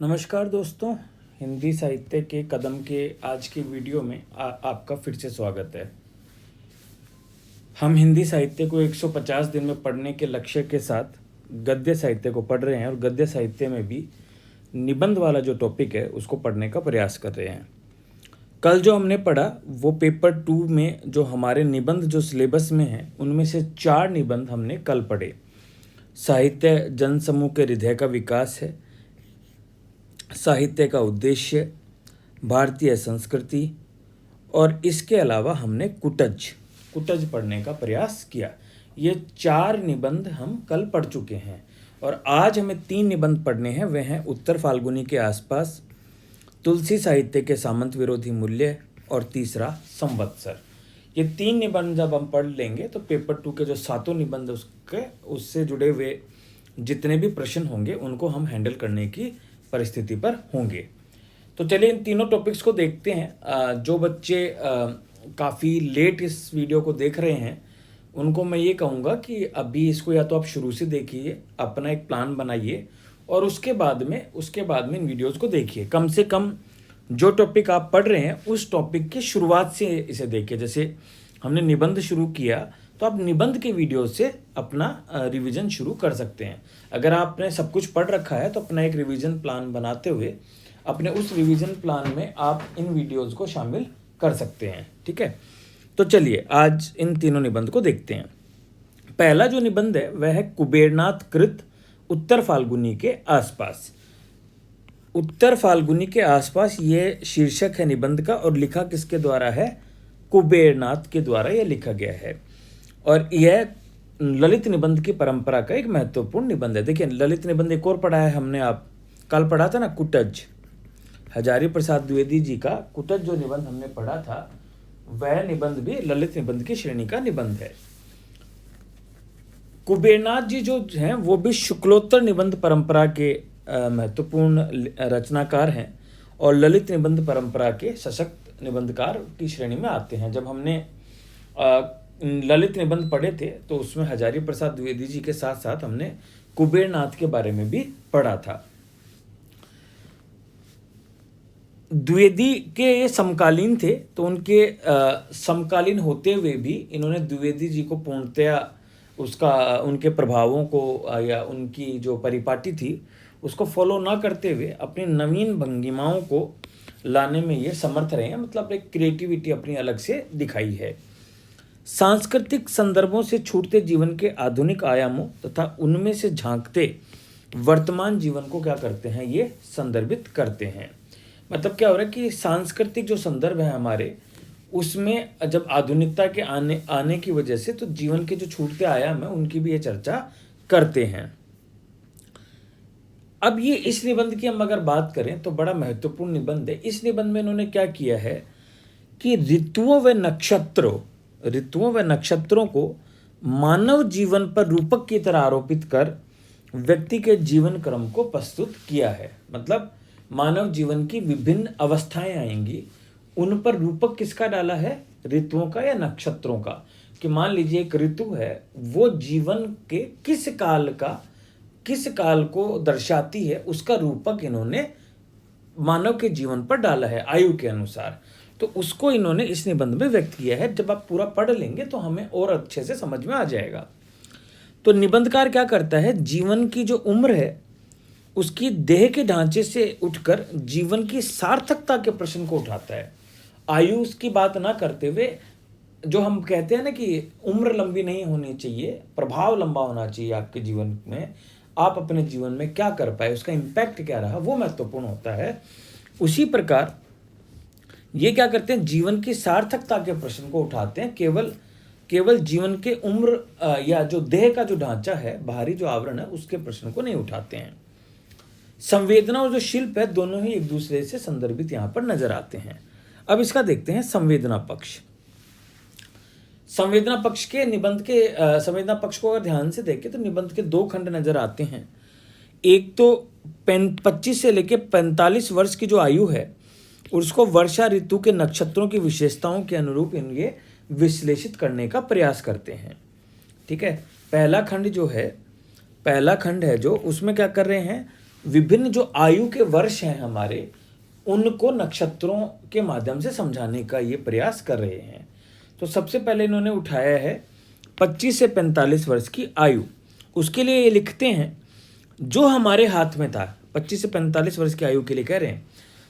नमस्कार दोस्तों, हिंदी साहित्य के कदम के आज की वीडियो में आपका फिर से स्वागत है। हम हिंदी साहित्य को 150 दिन में पढ़ने के लक्ष्य के साथ गद्य साहित्य को पढ़ रहे हैं और गद्य साहित्य में भी निबंध वाला जो टॉपिक है उसको पढ़ने का प्रयास कर रहे हैं। कल जो हमने पढ़ा वो पेपर 2 में जो हमारे निबंध जो सिलेबस में हैं उनमें से 4 निबंध हमने कल पढ़े। साहित्य जनसमूह के हृदय का विकास है, साहित्य का उद्देश्य, भारतीय संस्कृति और इसके अलावा हमने कुटज पढ़ने का प्रयास किया। ये 4 निबंध हम कल पढ़ चुके हैं और आज हमें 3 निबंध पढ़ने हैं। वे हैं उत्तर फाल्गुनी के आसपास, तुलसी साहित्य के सामंत विरोधी मूल्य और तीसरा संवत्सर। ये 3 निबंध जब हम पढ़ लेंगे तो पेपर 2 के जो 7 निबंध उससे जुड़े हुए जितने भी प्रश्न होंगे उनको हम हैंडल करने की परिस्थिति पर होंगे। तो चलिए इन तीनों टॉपिक्स को देखते हैं। जो बच्चे काफ़ी लेट इस वीडियो को देख रहे हैं उनको मैं ये कहूँगा कि अभी इसको या तो आप शुरू से देखिए, अपना एक प्लान बनाइए और उसके बाद में इन वीडियोस को देखिए। कम से कम जो टॉपिक आप पढ़ रहे हैं उस टॉपिक की शुरुआत से इसे देखिए। जैसे हमने निबंध शुरू किया तो आप निबंध के वीडियो से अपना रिवीजन शुरू कर सकते हैं। अगर आपने सब कुछ पढ़ रखा है तो अपना एक रिवीजन प्लान बनाते हुए अपने उस रिवीजन प्लान में आप इन वीडियोस को शामिल कर सकते हैं। ठीक है, तो चलिए आज इन तीनों निबंध को देखते हैं। पहला जो निबंध है वह है कुबेरनाथ कृत उत्तर फाल्गुनी के आसपास। उत्तर फाल्गुनी के आसपास ये शीर्षक है निबंध का और लिखा किसके द्वारा है? कुबेरनाथ के द्वारा यह लिखा गया है और यह ललित निबंध की परंपरा का एक महत्वपूर्ण निबंध है। देखिए ललित निबंध एक और पढ़ा है हमने, आप कल पढ़ा था ना कुटज, हजारी प्रसाद द्विवेदी जी का कुटज जो निबंध हमने पढ़ा था वह निबंध भी ललित निबंध की श्रेणी का निबंध है। कुबेरनाथ जी जो हैं वो भी शुक्लोत्तर निबंध परंपरा के महत्वपूर्ण रचनाकार हैं और ललित निबंध परंपरा के सशक्त निबंधकार की श्रेणी में आते हैं। जब हमने ललित निबंध पढ़े थे तो उसमें हजारी प्रसाद द्विवेदी जी के साथ साथ हमने कुबेरनाथ के बारे में भी पढ़ा था। द्विवेदी के ये समकालीन थे तो उनके समकालीन होते हुए भी इन्होंने द्विवेदी जी को पूर्णतया उनके प्रभावों को या उनकी जो परिपाटी थी उसको फॉलो ना करते हुए अपनी नवीन भंगिमाओं को लाने में ये समर्थ रहे हैं। मतलब एक क्रिएटिविटी अपनी अलग से दिखाई है। सांस्कृतिक संदर्भों से छूटते जीवन के आधुनिक आयामों तथा उनमें से झांकते वर्तमान जीवन को क्या करते हैं? ये संदर्भित करते हैं। मतलब क्या हो रहा है कि सांस्कृतिक जो संदर्भ है हमारे उसमें जब आधुनिकता के आने की वजह से तो जीवन के जो छूटते आयाम है उनकी भी ये चर्चा करते हैं। अब ये इस निबंध की हम अगर बात करें तो बड़ा महत्वपूर्ण निबंध है। इस निबंध में इन्होंने क्या किया है कि ऋतुओं व नक्षत्रों को मानव जीवन पर रूपक की तरह आरोपित कर व्यक्ति के जीवन क्रम को प्रस्तुत किया है। मतलब मानव जीवन की विभिन्न अवस्थाएं आएंगी, उन पर रूपक किसका डाला है? ऋतुओं का या नक्षत्रों का। कि मान लीजिए एक ऋतु है वो जीवन के किस काल को दर्शाती है, उसका रूपक इन्होंने मानव के जीवन पर डाला है आयु के अनुसार। तो उसको इन्होंने इस निबंध में व्यक्त किया है। जब आप पूरा पढ़ लेंगे तो हमें और अच्छे से समझ में आ जाएगा। तो निबंधकार क्या करता है? जीवन की जो उम्र है उसकी देह के ढांचे से उठकर जीवन की सार्थकता के प्रश्न को उठाता है। आयु की बात ना करते हुए जो हम कहते हैं ना कि उम्र लंबी नहीं होनी चाहिए, प्रभाव लंबा होना चाहिए आपके जीवन में, आप अपने जीवन में क्या कर पाए, उसका इम्पैक्ट क्या रहा, वो महत्वपूर्ण होता है। उसी प्रकार ये क्या करते हैं? जीवन की सार्थकता के प्रश्न को उठाते हैं। केवल जीवन के उम्र या जो देह का जो ढांचा है, बाहरी जो आवरण है, उसके प्रश्न को नहीं उठाते हैं। संवेदना और जो शिल्प है दोनों ही एक दूसरे से संदर्भित यहाँ पर नजर आते हैं। अब इसका देखते हैं संवेदना पक्ष। संवेदना पक्ष के निबंध के संवेदना पक्ष को अगर ध्यान से देखें तो निबंध के 2 खंड नजर आते हैं। एक तो 25 से लेकर 45 वर्ष की जो आयु है उसको वर्षा ऋतु के नक्षत्रों की विशेषताओं के अनुरूप इनके विश्लेषित करने का प्रयास करते हैं। ठीक है, पहला खंड है जो उसमें क्या कर रहे हैं? विभिन्न जो आयु के वर्ष हैं हमारे, उनको नक्षत्रों के माध्यम से समझाने का ये प्रयास कर रहे हैं। तो सबसे पहले इन्होंने उठाया है 25 से 45 वर्ष की आयु। उसके लिए ये लिखते हैं, जो हमारे हाथ में था, 25 से 45 वर्ष की आयु के लिए कह रहे हैं,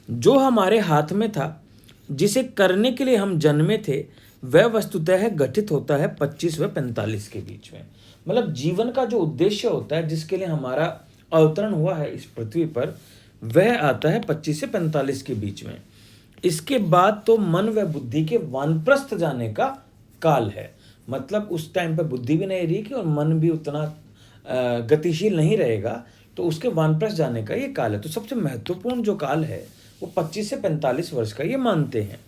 जो हमारे हाथ में था, जिसे करने के लिए हम जन्मे थे, वह वस्तुतः गठित होता है 25 व 45 के बीच में। मतलब जीवन का जो उद्देश्य होता है, जिसके लिए हमारा अवतरण हुआ है इस पृथ्वी पर, वह आता है 25 से 45 के बीच में। इसके बाद तो मन व बुद्धि के वानप्रस्थ जाने का काल है। मतलब उस टाइम पे बुद्धि भी नहीं रहेगी और मन भी उतना गतिशील नहीं रहेगा, तो उसके वानप्रस्थ जाने का ये काल है। तो सबसे महत्वपूर्ण जो काल है वो 25 से 45 वर्ष का ये मानते हैं।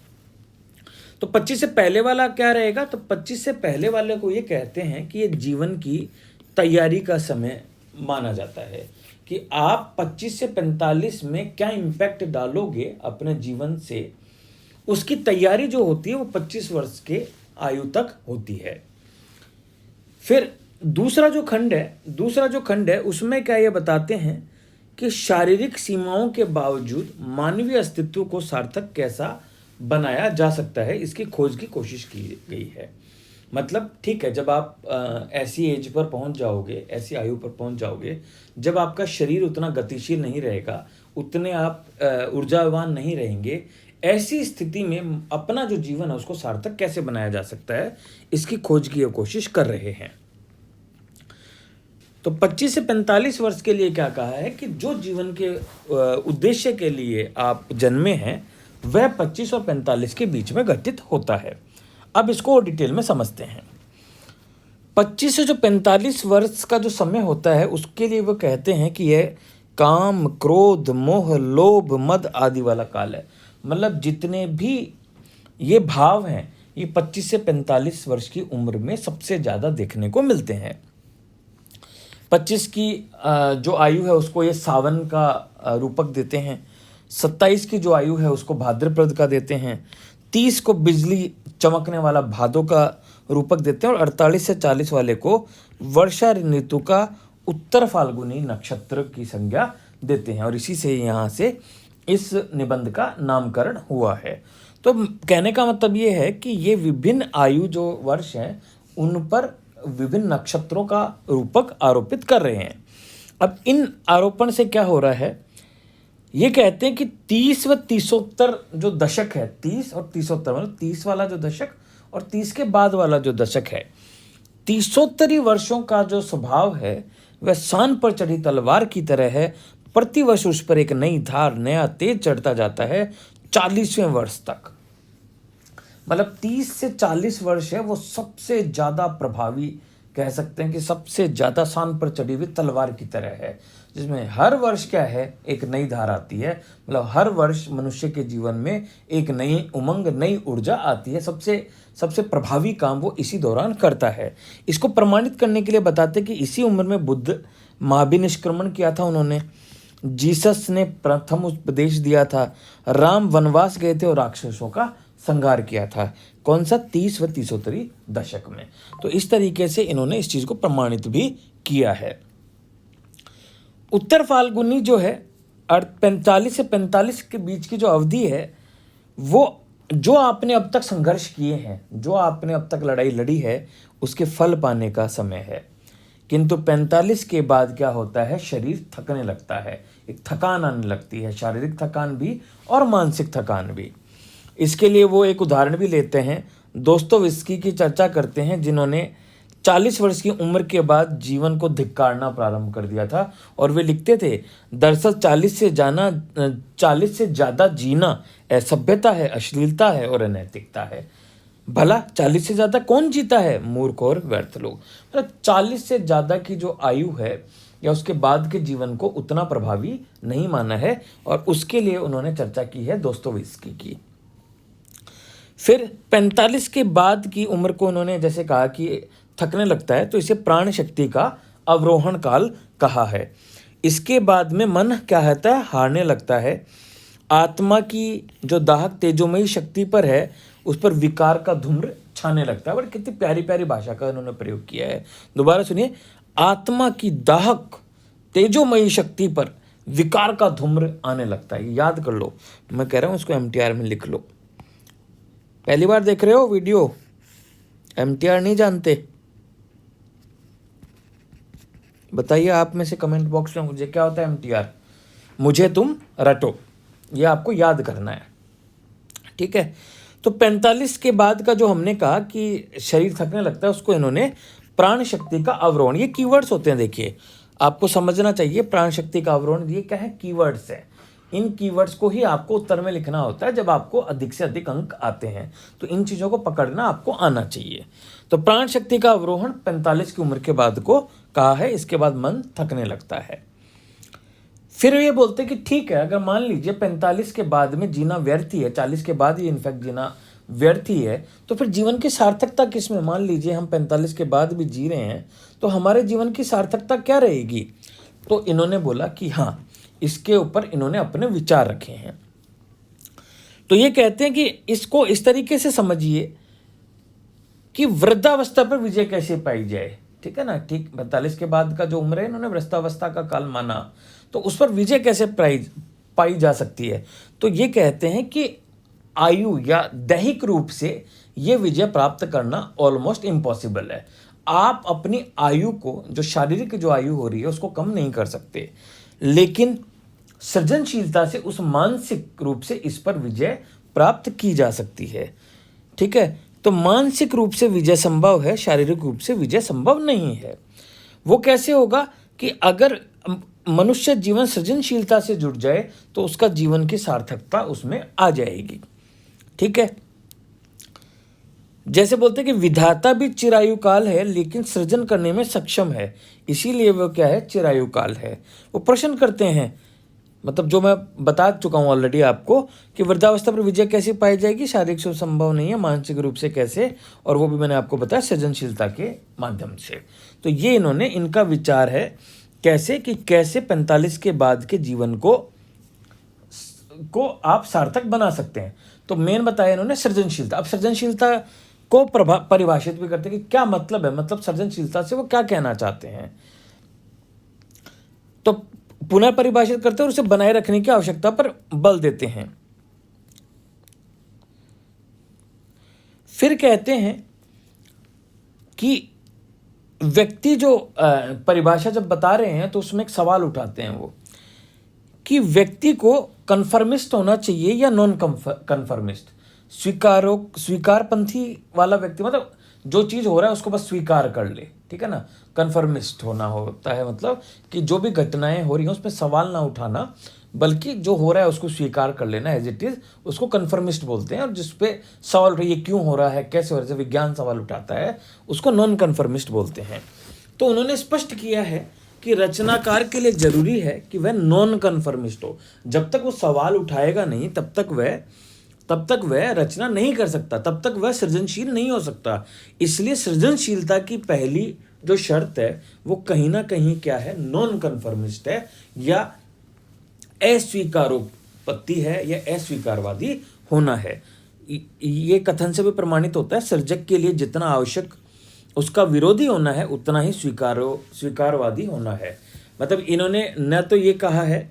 तो 25 से पहले वाला क्या रहेगा? तो 25 से पहले वाले को ये कहते हैं कि ये जीवन की तैयारी का समय माना जाता है, कि आप 25 से 45 में क्या इम्पैक्ट डालोगे अपने जीवन से, उसकी तैयारी जो होती है वो 25 वर्ष के आयु तक होती है। फिर दूसरा जो खंड है उसमें क्या ये बताते हैं कि शारीरिक सीमाओं के बावजूद मानवीय अस्तित्व को सार्थक कैसा बनाया जा सकता है, इसकी खोज की कोशिश की गई है। मतलब ठीक है, जब आप ऐसी एज पर पहुंच जाओगे, ऐसी आयु पर पहुंच जाओगे, जब आपका शरीर उतना गतिशील नहीं रहेगा, उतने आप ऊर्जावान नहीं रहेंगे, ऐसी स्थिति में अपना जो जीवन है उसको सार्थक कैसे बनाया जा सकता है, इसकी खोज की कोशिश कर रहे हैं। तो 25 से 45 वर्ष के लिए क्या कहा है कि जो जीवन के उद्देश्य के लिए आप जन्मे हैं, वह 25 और 45 के बीच में घटित होता है। अब इसको और डिटेल में समझते हैं। 25 से जो 45 वर्ष का जो समय होता है, उसके लिए वो कहते हैं कि यह काम, क्रोध, मोह, लोभ, मद आदि वाला काल है। मतलब जितने भी ये भाव हैं, ये 25 से 45 वर्ष की उम्र में सबसे ज़्यादा देखने को मिलते हैं। 25 की जो आयु है उसको ये सावन का रूपक देते हैं। 27 की जो आयु है उसको भाद्रपद का देते हैं। 30 को बिजली चमकने वाला भादों का रूपक देते हैं और 48 से 40 वाले को वर्षा ऋतु का उत्तर फाल्गुनी नक्षत्र की संज्ञा देते हैं। और इसी से यहाँ से इस निबंध का नामकरण हुआ है। तो कहने का मतलब ये है कि ये विभिन्न आयु जो वर्ष हैं, उन पर विभिन्न नक्षत्रों का रूपक आरोपित कर रहे हैं। अब इन आरोपण से क्या हो रहा है, ये कहते हैं कि 30 व 30उत्तर जो दशक है, 30 और 30उत्तर, मतलब 30 वाला जो दशक और 30 के बाद वाला जो दशक है, 30उत्तरी वर्षों का जो स्वभाव है वह सान पर चढ़ी तलवार की तरह है। प्रतिवर्ष उस पर एक नई धार, नया तेज चढ़ता जाता है 40वें वर्ष तक। मतलब 30 से 40 वर्ष है वो सबसे ज़्यादा प्रभावी, कह सकते हैं कि सबसे ज़्यादा सान पर चढ़ी हुई तलवार की तरह है, जिसमें हर वर्ष क्या है, एक नई धार आती है। मतलब हर वर्ष मनुष्य के जीवन में एक नई उमंग, नई ऊर्जा आती है। सबसे प्रभावी काम वो इसी दौरान करता है। इसको प्रमाणित करने के लिए बताते कि इसी उम्र में बुद्ध महाभिनिष्क्रमण किया था उन्होंने, जीसस ने प्रथम उपदेश दिया था, राम वनवास गए थे और राक्षसों का संहार किया था। कौन सा? 30 व 30उत्तरी दशक में। तो इस तरीके से इन्होंने इस चीज़ को प्रमाणित भी किया है। उत्तर फाल्गुनी जो है 45 से 45 के बीच की जो अवधि है, वो जो आपने अब तक संघर्ष किए हैं, जो आपने अब तक लड़ाई लड़ी है, उसके फल पाने का समय है। किंतु 45 के बाद क्या होता है, शरीर थकने लगता है, एक थकान आने लगती है, शारीरिक थकान भी और मानसिक थकान भी। इसके लिए वो एक उदाहरण भी लेते हैं, दोस्तोविस्की की चर्चा करते हैं, जिन्होंने 40 वर्ष की उम्र के बाद जीवन को धिक्कारना प्रारंभ कर दिया था। और वे लिखते थे, दरअसल 40 से ज़्यादा जीना असभ्यता है, अश्लीलता है और अनैतिकता है। भला 40 से ज़्यादा कौन जीता है? मूर्ख और व्यर्थ लोग। मतलब 40 से ज़्यादा की जो आयु है या उसके बाद के जीवन को उतना प्रभावी नहीं माना है, और उसके लिए उन्होंने चर्चा की है दोस्तोविस्की की। फिर 45 के बाद की उम्र को उन्होंने जैसे कहा कि थकने लगता है, तो इसे प्राण शक्ति का अवरोहण काल कहा है। इसके बाद में मन क्या होता है, हारने लगता है। आत्मा की जो दाहक तेजोमयी शक्ति पर है, उस पर विकार का धूम्र छाने लगता है। बड़ी कितनी प्यारी प्यारी भाषा का उन्होंने प्रयोग किया है। दोबारा सुनिए, आत्मा की दाहक तेजोमयी शक्ति पर विकार का धूम्र आने लगता है। याद कर लो, मैं कह रहा हूं इसको MTR में लिख लो। पहली बार देख रहे हो वीडियो, MTR नहीं जानते? बताइए आप में से कमेंट बॉक्स में मुझे क्या होता है MTR। मुझे तुम रटो, ये आपको याद करना है, ठीक है। तो 45 के बाद का जो हमने कहा कि शरीर थकने लगता है, उसको इन्होंने प्राण शक्ति का अवरोहण, ये कीवर्ड्स होते हैं, देखिए आपको समझना चाहिए। प्राण शक्ति का अवरोहण ये क्या है? कीवर्ड्स है। इन कीवर्ड्स को ही आपको उत्तर में लिखना होता है जब आपको अधिक से अधिक अंक आते हैं, तो इन चीज़ों को पकड़ना आपको आना चाहिए। तो प्राण शक्ति का अवरोहण 45 की उम्र के बाद को कहा है, इसके बाद मन थकने लगता है। फिर ये बोलते कि ठीक है, अगर मान लीजिए 45 के बाद में जीना व्यर्थ ही है, 40 के बाद ही इनफैक्ट जीना व्यर्थ ही है, तो फिर जीवन की सार्थकता किसमें? मान लीजिए हम 45 के बाद भी जी रहे हैं, तो हमारे जीवन की सार्थकता क्या रहेगी? तो इन्होंने बोला कि हाँ, इसके ऊपर इन्होंने अपने विचार रखे हैं। तो ये कहते हैं कि इसको इस तरीके से समझिए कि वृद्धावस्था पर विजय कैसे पाई जाए, ठीक है ना। ठीक 45 के बाद का जो उम्र है, इन्होंने वृद्धावस्था का काल माना, तो उस पर विजय कैसे पाई जा सकती है? तो ये कहते हैं कि आयु या दैहिक रूप से ये विजय प्राप्त करना ऑलमोस्ट इम्पॉसिबल है। आप अपनी आयु को, जो शारीरिक जो आयु हो रही है, उसको कम नहीं कर सकते, लेकिन सृजनशीलता से उस मानसिक रूप से इस पर विजय प्राप्त की जा सकती है, ठीक है। तो मानसिक रूप से विजय संभव है, शारीरिक रूप से विजय संभव नहीं है। वो कैसे होगा? कि अगर मनुष्य जीवन सृजनशीलता से जुड़ जाए तो उसका जीवन की सार्थकता उसमें आ जाएगी, ठीक है। जैसे बोलते हैं कि विधाता भी चिरायु काल है लेकिन सृजन करने में सक्षम है, इसीलिए वो क्या है? चिरायु काल है। वो प्रश्न करते हैं, मतलब जो मैं बता चुका हूं ऑलरेडी आपको, कि वृद्धावस्था पर विजय कैसे पाई जाएगी? शारीरिक से संभव नहीं है, मानसिक रूप से कैसे? और वो भी मैंने आपको बताया सृजनशीलता के माध्यम से। तो ये इन्होंने, इनका विचार है कैसे, कि कैसे 45 के बाद के जीवन को आप सार्थक बना सकते हैं। तो मेन बताया इन्होंने सृजनशीलता। अब सृजनशीलता को परिभाषित भी करते हैं कि क्या मतलब है, मतलब सृजनशीलता से वो क्या कहना चाहते हैं। तो पुनः परिभाषित करते हैं और उसे बनाए रखने की आवश्यकता पर बल देते हैं। फिर कहते हैं कि व्यक्ति जो परिभाषा जब बता रहे हैं तो उसमें एक सवाल उठाते हैं वो, कि व्यक्ति को कन्फर्मिस्ट होना चाहिए या नॉन कन्फर्मिस्ट। स्वीकारपंथी वाला व्यक्ति, मतलब जो चीज़ हो रहा है उसको बस स्वीकार कर ले, ठीक है ना। कन्फर्मिस्ट होना होता है मतलब कि जो भी घटनाएं हो रही हैं उसमें सवाल ना उठाना, बल्कि जो हो रहा है उसको स्वीकार कर लेना एज इट इज़, उसको कन्फर्मिस्ट बोलते हैं। और जिस पे सवाल उठे, ये क्यों हो रहा है, कैसे हो रहा है, विज्ञान सवाल उठाता है, उसको नॉन कन्फर्मिस्ट बोलते हैं। तो उन्होंने स्पष्ट किया है कि रचनाकार के लिए जरूरी है कि वह नॉन कन्फर्मिस्ट हो। जब तक वो सवाल उठाएगा नहीं तब तक वह रचना नहीं कर सकता, तब तक वह सृजनशील नहीं हो सकता। इसलिए सृजनशीलता की पहली जो शर्त है वो कहीं ना कहीं क्या है? नॉन कन्फर्मिस्ट है, या अस्वीकारोत्पत्ति है, या अस्वीकारवादी होना है। ये कथन से भी प्रमाणित होता है, सृजक के लिए जितना आवश्यक उसका विरोधी होना है उतना ही स्वीकारवादी होना है। मतलब इन्होंने न तो ये कहा है,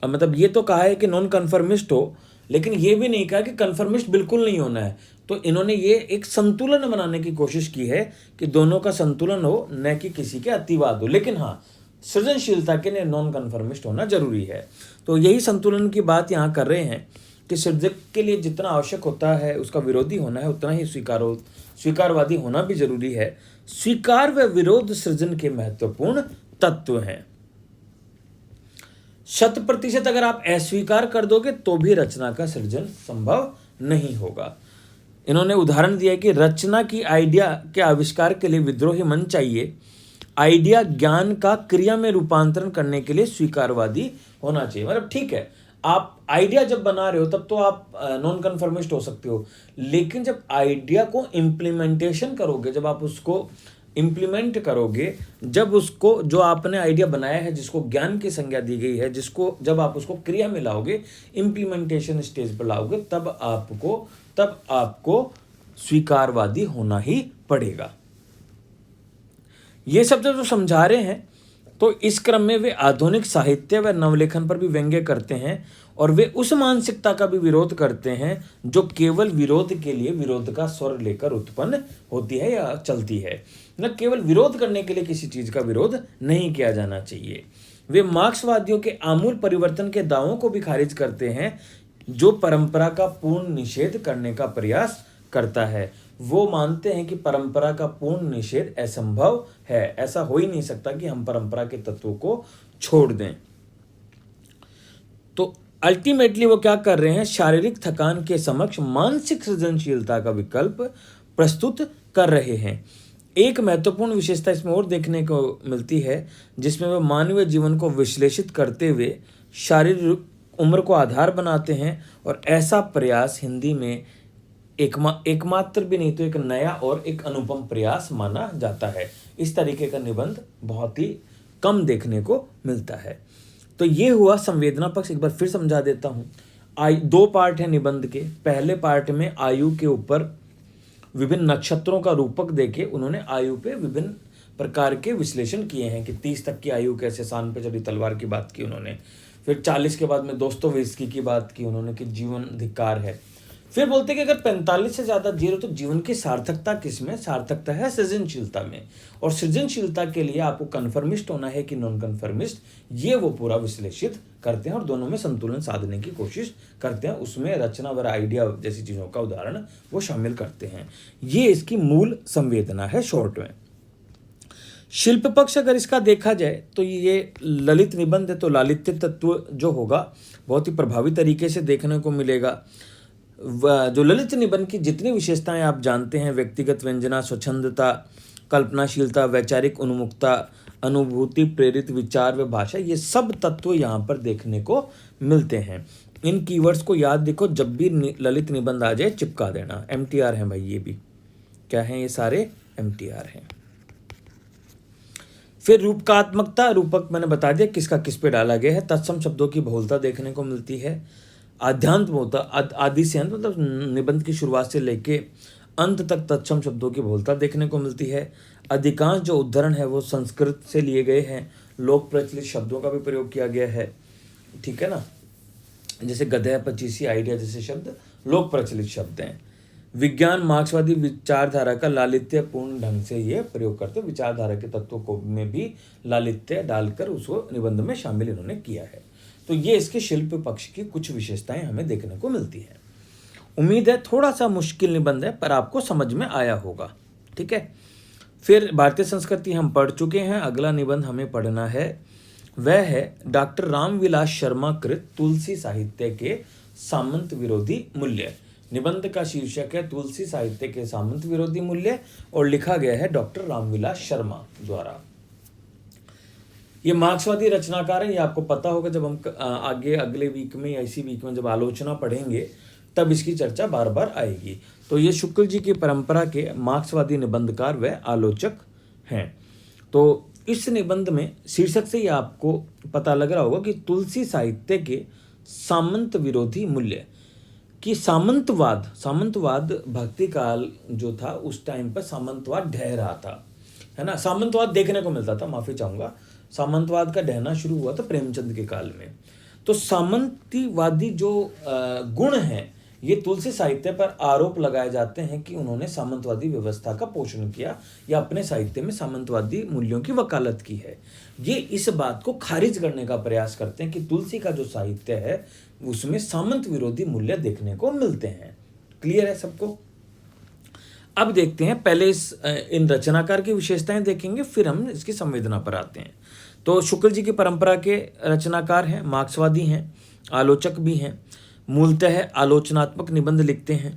मतलब ये तो कहा है कि नॉन कन्फर्मिस्ट हो, लेकिन ये भी नहीं कहा कि कन्फर्मिस्ट बिल्कुल नहीं होना है। तो इन्होंने ये एक संतुलन बनाने की कोशिश की है कि दोनों का संतुलन हो, न कि किसी के अतिवाद हो। लेकिन हाँ, सृजनशीलता के लिए नॉन कन्फर्मिस्ट होना जरूरी है। तो यही संतुलन की बात यहाँ कर रहे हैं कि सृजक के लिए जितना आवश्यक होता है उसका विरोधी होना है, उतना ही स्वीकारवादी होना भी जरूरी है। स्वीकार व विरोध सृजन के महत्वपूर्ण तत्व हैं। 100% अगर आप अस्वीकार कर दोगे तो भी रचना का सृजन संभव नहीं होगा। इन्होंने उदाहरण दिया कि रचना की आइडिया के आविष्कार के लिए विद्रोही मन चाहिए। आइडिया ज्ञान का क्रिया में रूपांतरण करने के लिए स्वीकारवादी होना चाहिए। मतलब ठीक है, आप आइडिया जब बना रहे हो तब तो आप नॉन कन्फर्मिस्ट हो सकते हो, लेकिन जब आइडिया को इम्प्लीमेंटेशन करोगे, जब आप उसको इम्प्लीमेंट करोगे, जब उसको, जो आपने आइडिया बनाया है, जिसको ज्ञान की संज्ञा दी गई है, जिसको जब आप उसको क्रिया में लाओगे, इम्प्लीमेंटेशन स्टेज पर लाओगे, तब आपको स्वीकारवादी होना ही पड़ेगा। ये सब जो समझा रहे हैं तो इस क्रम में वे आधुनिक साहित्य व नवलेखन पर भी व्यंग्य करते हैं और वे उस मानसिकता का भी विरोध करते हैं जो केवल विरोध के लिए विरोध का स्वर लेकर उत्पन्न होती है या चलती है। न केवल विरोध करने के लिए किसी चीज का विरोध नहीं किया जाना चाहिए। वे मार्क्सवादियों के आमूल परिवर्तन के दावों को भी खारिज करते हैं जो परंपरा का पूर्ण निषेध करने का प्रयास करता है। वो मानते हैं कि परंपरा का पूर्ण निषेध असंभव है, ऐसा हो ही नहीं सकता कि हम परंपरा के तत्वों को छोड़ दें। तो अल्टीमेटली वो क्या कर रहे हैं, शारीरिक थकान के समक्ष मानसिक सृजनशीलता का विकल्प प्रस्तुत कर रहे हैं। एक महत्वपूर्ण विशेषता इसमें और देखने को मिलती है जिसमें वह मानवीय जीवन को विश्लेषित करते हुए शारीरिक उम्र को आधार बनाते हैं और ऐसा प्रयास हिंदी में एकमात्र भी नहीं तो एक नया और एक अनुपम प्रयास माना जाता है। इस तरीके का निबंध बहुत ही कम देखने को मिलता है। तो ये हुआ संवेदना पक्ष। एक बार फिर समझा देता हूँ। दो पार्ट है निबंध के। पहले पार्ट में आयु के ऊपर विभिन्न नक्षत्रों का रूपक देके उन्होंने आयु पे विभिन्न प्रकार के विश्लेषण किए हैं कि 30 तक की आयु कैसे शान पे चढ़ी तलवार की बात की उन्होंने। फिर 40 के बाद में दोस्तोयेव्स्की की बात की उन्होंने कि जीवन धिक्कार है। फिर बोलते कि अगर 45 से ज़्यादा जी रहे तो जीवन की सार्थकता किस में? सार्थकता है सृजनशीलता में। और सृजनशीलता के लिए आपको कन्फर्मिस्ट होना है कि नॉन कन्फर्मिस्ट, ये वो पूरा विश्लेषित करते हैं और दोनों में संतुलन साधने की कोशिश करते हैं। उसमें रचना व आइडिया जैसी चीज़ों का उदाहरण वो शामिल करते हैं। ये इसकी मूल संवेदना है शॉर्ट में। शिल्प पक्ष अगर इसका देखा जाए तो ये ललित निबंध है, तो लालित्य तत्व जो होगा बहुत ही प्रभावी तरीके से देखने को मिलेगा। जो ललित निबंध की जितनी विशेषताएं आप जानते हैं, व्यक्तिगत व्यंजना, स्वच्छंदता, कल्पनाशीलता, वैचारिक उन्मुखता, अनुभूति प्रेरित विचार व भाषा, ये सब तत्व यहाँ पर देखने को मिलते हैं। इन कीवर्ड्स को याद देखो, जब भी ललित निबंध आ जाए चिपका देना। MTR हैं भाई, ये भी क्या है, ये सारे MTR हैं। फिर रूपकात्मकता, रूपक मैंने बता दिया किसका किस पे डाला गया है। तत्सम शब्दों की बहुलता देखने को मिलती है। आद्यांत बहुलता, आदि से अंत मतलब निबंध की शुरुआत से लेके अंत तक तत्सम शब्दों की बहुलता देखने को मिलती है। अधिकांश जो उद्धरण है वो संस्कृत से लिए गए हैं। लोक प्रचलित शब्दों का भी प्रयोग किया गया है, ठीक है ना। जैसे गधे, पचीसी, आइडिया जैसे शब्द लोक प्रचलित शब्द हैं। विज्ञान मार्क्सवादी विचारधारा का लालित्यपूर्ण ढंग से ये प्रयोग करते, विचारधारा के तत्वों को में भी लालित्य डालकर उसको निबंध में शामिल इन्होंने किया है। तो ये इसके शिल्प पक्ष की कुछ विशेषताएं हमें देखने को मिलती है। उम्मीद है थोड़ा सा मुश्किल निबंध है पर आपको समझ में आया होगा, ठीक है। फिर भारतीय संस्कृति हम पढ़ चुके हैं। अगला निबंध हमें पढ़ना है वह है डॉक्टर रामविलास शर्मा कृत तुलसी साहित्य के सामंत विरोधी मूल्य। निबंध का शीर्षक है तुलसी साहित्य के सामंत विरोधी मूल्य और लिखा गया है डॉक्टर रामविलास शर्मा द्वारा। ये मार्क्सवादी रचनाकार है, ये आपको पता होगा। जब हम आगे अगले वीक में या इसी वीक में जब आलोचना पढ़ेंगे तब इसकी चर्चा बार बार आएगी। तो ये शुक्ल जी की परंपरा के मार्क्सवादी निबंधकार व आलोचक हैं। तो इस निबंध में शीर्षक से ही आपको पता लग रहा होगा कि तुलसी साहित्य के सामंत विरोधी मूल्य कि सामंतवाद भक्ति काल जो था उस टाइम पर सामंतवाद ढह रहा था, है ना। सामंतवाद देखने को मिलता था, माफी चाहूंगा, सामंतवाद का ढहना शुरू हुआ था प्रेमचंद के काल में। तो सामंतीवादी जो गुण हैं ये तुलसी साहित्य पर आरोप लगाए जाते हैं कि उन्होंने सामंतवादी व्यवस्था का पोषण किया या अपने साहित्य में सामंतवादी मूल्यों की वकालत की है। ये इस बात को खारिज करने का प्रयास करते हैं कि तुलसी का जो साहित्य है उसमें सामंत विरोधी मूल्य देखने को मिलते हैं। क्लियर है सबको? अब देखते हैं, पहले इन रचनाकार की विशेषताएं देखेंगे, फिर हम इसकी संवेदना पर आते हैं। तो शुक्ल जी की परंपरा के रचनाकार हैं, मार्क्सवादी हैं, आलोचक भी हैं। मूलतः आलोचनात्मक निबंध लिखते हैं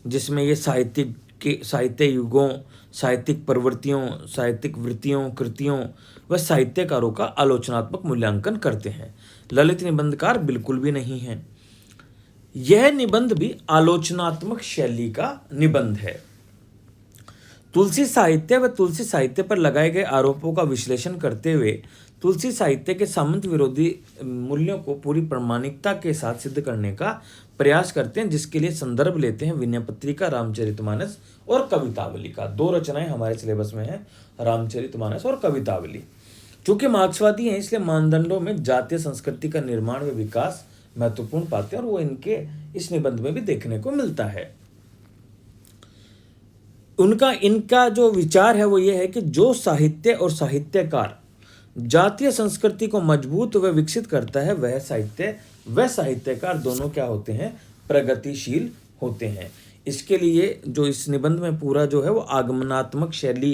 जिसमें ये साहित्य युगों, साहित्यिक प्रवृत्तियों, साहित्यिक वृत्तियों, कृतियों व साहित्यकारों का आलोचनात्मक मूल्यांकन करते हैं। ललित निबंधकार बिल्कुल भी नहीं हैं। यह निबंध भी आलोचनात्मक शैली का निबंध है। तुलसी साहित्य व तुलसी साहित्य पर लगाए गए आरोपों का विश्लेषण करते हुए तुलसी साहित्य के सामंत विरोधी मूल्यों को पूरी प्रामाणिकता के साथ सिद्ध करने का प्रयास करते हैं, जिसके लिए संदर्भ लेते हैं विनय पत्रिका, रामचरितमानस और कवितावली का। दो रचनाएं हमारे सिलेबस में हैं, रामचरितमानस और कवितावली। चूंकि मार्क्सवादी हैं इसलिए मानदंडों में जातीय संस्कृति का निर्माण व विकास महत्वपूर्ण पाते हैं और वो इनके इस निबंध में भी देखने को मिलता है। इनका जो विचार है वो ये है कि जो साहित्य और साहित्यकार जातीय संस्कृति को मजबूत व विकसित करता है वह साहित्य व साहित्यकार दोनों क्या होते हैं, प्रगतिशील होते हैं। इसके लिए जो इस निबंध में पूरा जो है वो आगमनात्मक शैली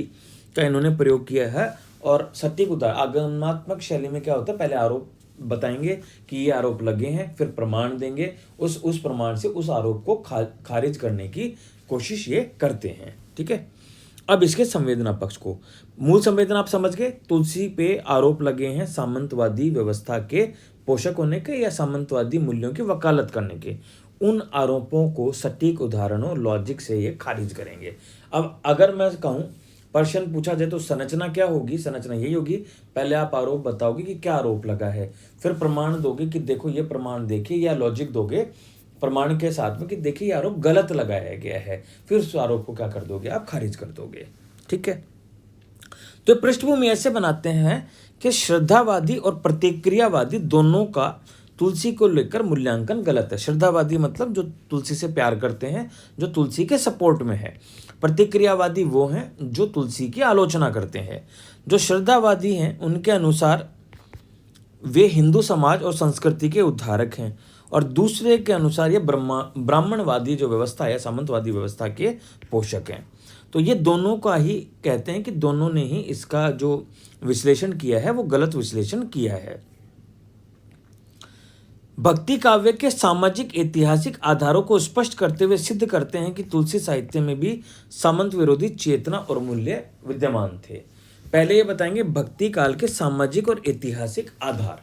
का इन्होंने प्रयोग किया है और सटीक उदाहरण। आगमनात्मक शैली में क्या होता है, पहले आरोप बताएंगे कि ये आरोप लगे हैं, फिर प्रमाण देंगे, उस प्रमाण से उस आरोप को खारिज करने की कोशिश ये करते हैं। ठीक है, अब इसके संवेदना पक्ष को, मूल संवेदना आप समझ गए। तुलसी पे आरोप लगे हैं सामंतवादी व्यवस्था के पोषक होने के या सामंतवादी मूल्यों की वकालत करने के। उन आरोपों को सटीक उदाहरणों लॉजिक से ये खारिज करेंगे। अब अगर मैं कहूँ, प्रश्न पूछा जाए तो संरचना क्या होगी, संरचना यही होगी, पहले आप आरोप बताओगे कि क्या आरोप लगा है, फिर प्रमाण दोगे कि देखो ये प्रमाण देखिए, या लॉजिक दोगे प्रमाण के साथ में कि देखिए ये आरोप गलत लगाया गया है, फिर उस आरोप को क्या कर दोगे, आप खारिज कर दोगे। ठीक है, तो पृष्ठभूमि ऐसे बनाते हैं कि श्रद्धावादी और प्रतिक्रियावादी दोनों का तुलसी को लेकर मूल्यांकन गलत है। श्रद्धावादी मतलब जो तुलसी से प्यार करते हैं, जो तुलसी के सपोर्ट में है। प्रतिक्रियावादी वो हैं जो तुलसी की आलोचना करते हैं। जो श्रद्धावादी हैं उनके अनुसार वे हिंदू समाज और संस्कृति के उद्धारक हैं और दूसरे के अनुसार ये ब्राह्मणवादी जो व्यवस्था है, सामंतवादी व्यवस्था के पोषक हैं। तो ये दोनों का ही कहते हैं कि दोनों ने ही इसका जो विश्लेषण किया है वो गलत विश्लेषण किया है। भक्ति काव्य के सामाजिक ऐतिहासिक आधारों को स्पष्ट करते हुए सिद्ध करते हैं कि तुलसी साहित्य में भी सामंत विरोधी चेतना और मूल्य विद्यमान थे। पहले ये बताएंगे भक्ति काल के सामाजिक और ऐतिहासिक आधार,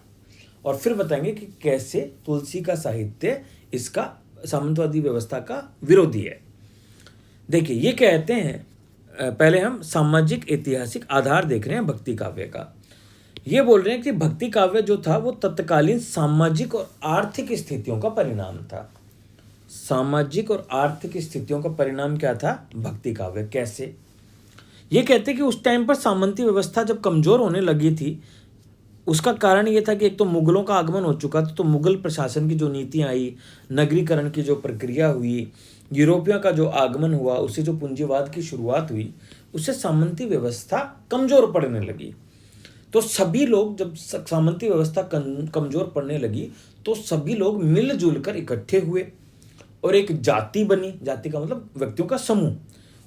और फिर बताएंगे कि कैसे तुलसी का साहित्य इसका सामंतवादी व्यवस्था का विरोधी है। देखिए, ये कहते हैं, पहले हम सामाजिक ऐतिहासिक आधार देख रहे हैं भक्ति काव्य का। ये बोल रहे हैं कि भक्ति काव्य जो था वो तत्कालीन सामाजिक और आर्थिक स्थितियों का परिणाम था। सामाजिक और आर्थिक स्थितियों का परिणाम क्या था, भक्ति काव्य। कैसे? ये कहते कि उस टाइम पर सामंती व्यवस्था जब कमजोर होने लगी थी, उसका कारण ये था कि एक तो मुगलों का आगमन हो चुका था, तो मुगल प्रशासन की जो नीतियाँ आई, नगरीकरण की जो प्रक्रिया हुई, यूरोपियों का जो आगमन हुआ, उससे जो पूंजीवाद की शुरुआत हुई, उससे सामंती व्यवस्था कमजोर पड़ने लगी। तो सभी लोग, जब सामंती व्यवस्था कमजोर पड़ने लगी तो सभी लोग मिलजुल कर इकट्ठे हुए और एक जाति बनी। जाति का मतलब व्यक्तियों का समूह,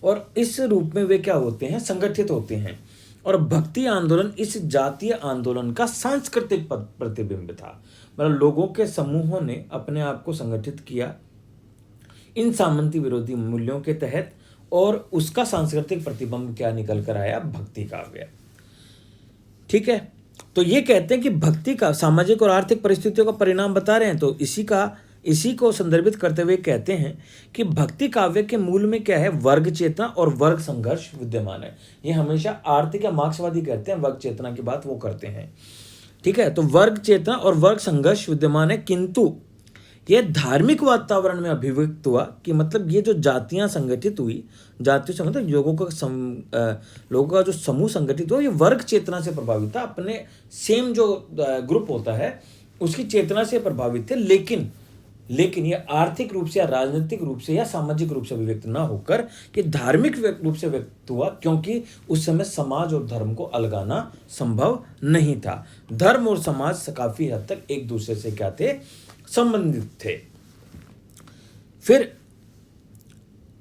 और इस रूप में वे क्या होते हैं, संगठित होते हैं। और भक्ति आंदोलन इस जातीय आंदोलन का सांस्कृतिक प्रतिबिंब था। मतलब लोगों के समूहों ने अपने आप को संगठित किया इन सामंती विरोधी मूल्यों के तहत, और उसका सांस्कृतिक प्रतिबिंब क्या निकल कर आया, भक्ति काव्य। ठीक है, तो ये कहते हैं कि भक्ति का सामाजिक और आर्थिक परिस्थितियों का परिणाम बता रहे हैं, तो इसी को संदर्भित करते हुए कहते हैं कि भक्ति काव्य के मूल में क्या है, वर्ग चेतना और वर्ग संघर्ष विद्यमान है। ये हमेशा आर्थिक या मार्क्सवादी कहते हैं, वर्ग चेतना की बात वो करते हैं। ठीक है, तो वर्ग चेतना और वर्ग संघर्ष विद्यमान है, किंतु यह धार्मिक वातावरण में अभिव्यक्त हुआ। कि मतलब ये जो जातियां संगठित हुई, जातियों से मतलब लोगों का जो समूह संगठित हुआ, ये वर्ग चेतना से प्रभावित था। अपने सेम जो ग्रुप होता है उसकी चेतना से प्रभावित थे, लेकिन ये आर्थिक रूप से या राजनीतिक रूप से या सामाजिक रूप से अभिव्यक्त ना होकर ये धार्मिक रूप से व्यक्त हुआ, क्योंकि उस समय समाज और धर्म को अलगाना संभव नहीं था। धर्म और समाज काफी हद तक एक दूसरे से क्या थे, संबंधित थे। फिर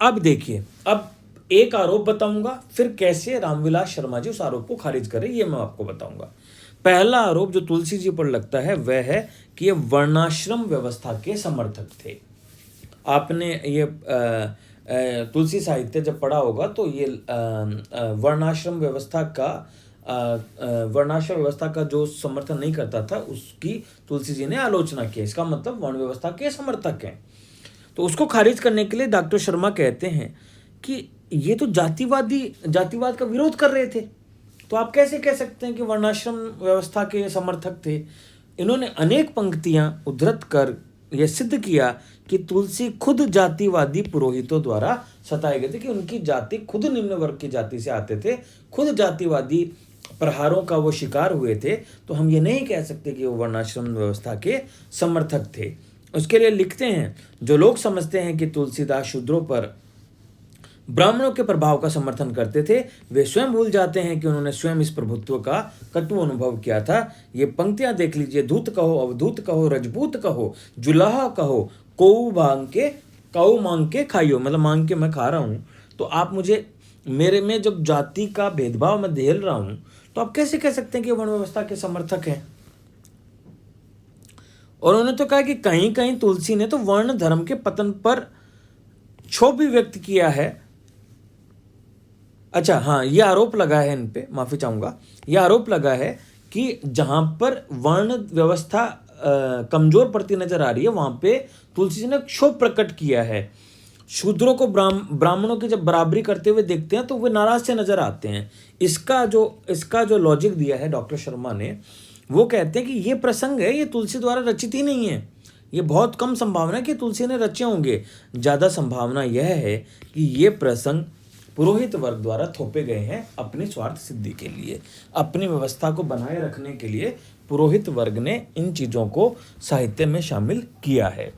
अब देखिए, अब एक आरोप बताऊंगा, फिर कैसे रामविलास शर्मा जी उस आरोप को खारिज करें ये मैं आपको बताऊंगा। पहला आरोप जो तुलसी जी पर लगता है वह है कि ये वर्णाश्रम व्यवस्था के समर्थक थे। आपने ये तुलसी साहित्य जब पढ़ा होगा तो ये वर्णाश्रम व्यवस्था का जो समर्थन नहीं करता था उसकी तुलसी जी ने आलोचना की। इसका मतलब वर्ण व्यवस्था के समर्थक हैं। तो उसको खारिज करने के लिए डॉक्टर शर्मा कहते हैं कि ये तो जातिवाद का विरोध कर रहे थे, तो आप कैसे कह सकते हैं कि वर्णाश्रम व्यवस्था के समर्थक थे। इन्होंने अनेक पंक्तियां उद्धृत कर यह सिद्ध किया कि तुलसी खुद जातिवादी पुरोहितों द्वारा सताए गए थे, कि उनकी जाति खुद निम्न वर्ग की जाति से आते थे, खुद जातिवादी प्रहारों का वो शिकार हुए थे, तो हम ये नहीं कह सकते कि वो वर्णाश्रम व्यवस्था के समर्थक थे। उसके लिए लिखते हैं, जो लोग समझते हैं कि तुलसीदास शूद्रों पर ब्राह्मणों के प्रभाव का समर्थन करते थे, वे स्वयं भूल जाते हैं कि उन्होंने स्वयं इस प्रभुत्व का कटु अनुभव किया था। ये पंक्तियां देख लीजिए, दूत कहो, अवधूत कहो, रजपूत कहो, जुलाहा कहो, कऊ मांग के खाइयो, मतलब मांग के मैं खा रहा हूं। तो आप मुझे, मेरे में जब जाति का भेदभाव मैं झेल रहा हूं, तो आप कैसे कह सकते हैं कि वर्ण व्यवस्था के समर्थक हैं? और उन्होंने तो कहा कि कहीं कहीं तुलसी ने तो वर्ण धर्म के पतन पर क्षोभ भी व्यक्त किया है। अच्छा हाँ, ये आरोप लगा है इन पे, माफी चाहूंगा, ये आरोप लगा है कि जहां पर वर्ण व्यवस्था कमजोर पड़ती नजर आ रही है, वहां पे तुलसी ने क्षोभ प्रकट किया है। शूद्रों को ब्राह्मणों की जब बराबरी करते हुए देखते हैं तो वे नाराज से नजर आते हैं। इसका जो लॉजिक दिया है डॉक्टर शर्मा ने, वो कहते हैं कि ये प्रसंग है, ये तुलसी द्वारा रचित ही नहीं है। ये बहुत कम संभावना है कि तुलसी ने रचे होंगे। ज़्यादा संभावना यह है कि ये प्रसंग पुरोहित वर्ग द्वारा थोपे गए हैं अपनी स्वार्थ सिद्धि के लिए, अपनी व्यवस्था को बनाए रखने के लिए पुरोहित वर्ग ने इन चीज़ों को साहित्य में शामिल किया है।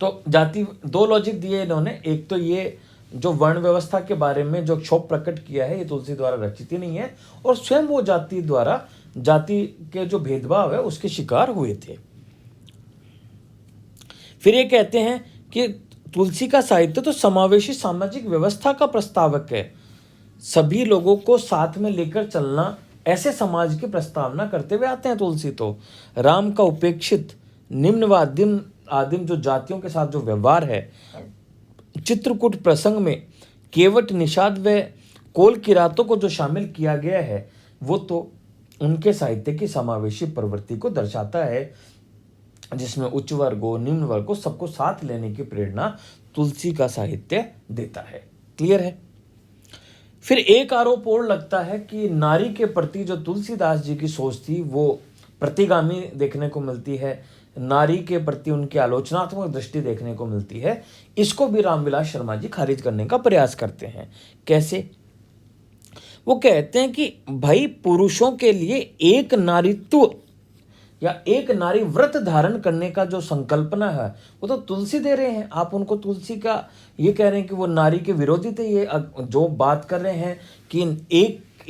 तो जाति, दो लॉजिक दिए इन्होंने। एक तो ये जो वर्ण व्यवस्था के बारे में जो क्षोभ प्रकट किया है, ये तुलसी द्वारा रचित ही नहीं है, और स्वयं वो जाति के जो भेदभाव है उसके शिकार हुए थे। फिर ये कहते हैं कि तुलसी का साहित्य तो समावेशी सामाजिक व्यवस्था का प्रस्तावक है। सभी लोगों को साथ में लेकर चलना, ऐसे समाज की प्रस्तावना करते हुए आते हैं तुलसी। तो राम का उपेक्षित निम्न व आदिम जो जातियों के साथ जो व्यवहार है, चित्रकूट प्रसंग में केवट, निषाद व कोल किरातों को जो शामिल किया गया है, वो तो उनके साहित्य की समावेशी प्रवृत्ति को दर्शाता है, जिसमें उच्च वर्गों, निम्न वर्गों, सबको साथ लेने की प्रेरणा तुलसी का साहित्य देता है। क्लियर है? फिर एक आरोप और लगता है कि नारी के प्रति जो तुलसीदास जी की सोच थी वो प्रतिगामी देखने को मिलती है। नारी के प्रति उनकी आलोचनात्मक दृष्टि देखने को मिलती है। इसको भी रामविलास शर्मा जी खारिज करने का प्रयास करते हैं। कैसे? वो कहते हैं कि भाई, पुरुषों के लिए एक नारीत्व या एक नारी व्रत धारण करने का जो संकल्पना है, वो तो तुलसी दे रहे हैं। आप उनको तुलसी का ये कह रहे हैं कि वो नारी के विरोधी थे। ये जो बात कर रहे हैं कि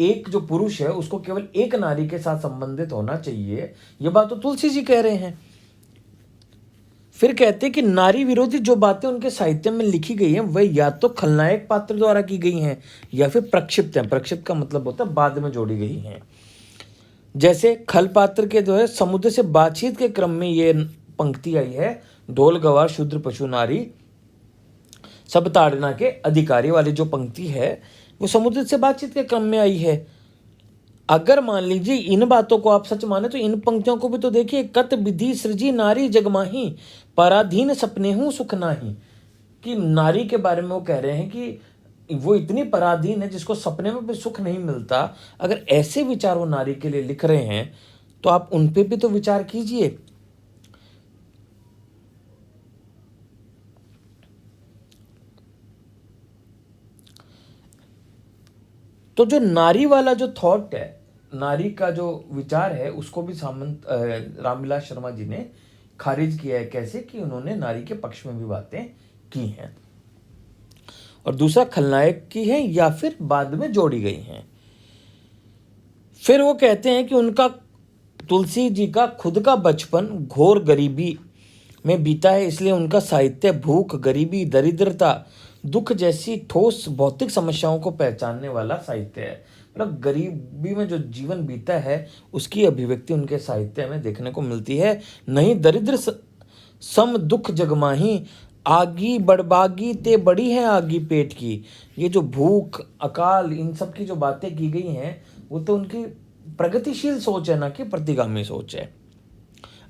एक जो पुरुष है उसको केवल एक नारी के साथ संबंधित होना चाहिए, ये बात तो तुलसी जी कह रहे हैं। फिर कहते हैं कि नारी विरोधी जो बातें उनके साहित्य में लिखी गई हैं, वह या तो खलनायक पात्र द्वारा की गई हैं या फिर प्रक्षिप्त हैं। प्रक्षिप्त का मतलब होता है बाद में जोड़ी गई हैं। जैसे खल पात्र के जो है, समुद्र से बातचीत के क्रम में ये पंक्ति आई है, ढोल गवार शूद्र पशु नारी सब ताड़ना के अधिकारी वाली जो पंक्ति है, वो समुद्र से बातचीत के क्रम में आई है। अगर मान लीजिए इन बातों को आप सच माने तो इन पंक्तियों को भी तो देखिए, कत विधि सृजी नारी जगमाही, पराधीन सपने हूं सुख नाही। कि नारी के बारे में वो कह रहे हैं कि वो इतनी पराधीन है जिसको सपने में भी सुख नहीं मिलता। अगर ऐसे विचार वो नारी के लिए लिख रहे हैं तो आप उन पे भी तो विचार कीजिए। तो जो नारी वाला जो थॉट है, नारी का जो विचार है, उसको भी रामविलास शर्मा जी ने खारिज किया है। कैसे? कि उन्होंने नारी के पक्ष में भी बातें की हैं और दूसरा खलनायक की है या फिर बाद में जोड़ी गई हैं। फिर वो कहते हैं कि उनका, तुलसी जी का खुद का बचपन घोर गरीबी में बीता है, इसलिए उनका साहित्य भूख, गरीबी, दरिद्रता, दुख जैसी ठोस भौतिक समस्याओं को पहचानने वाला साहित्य है। मतलब गरीबी में जो जीवन बीता है उसकी अभिव्यक्ति उनके साहित्य में देखने को मिलती है। नहीं दरिद्र सम दुख जगमाही, आगी बड़बागी ते बड़ी है आगी पेट की। ये जो भूख, अकाल, इन सब की जो बातें की गई हैं, वो तो उनकी प्रगतिशील सोच है, ना कि प्रतिगामी सोच है।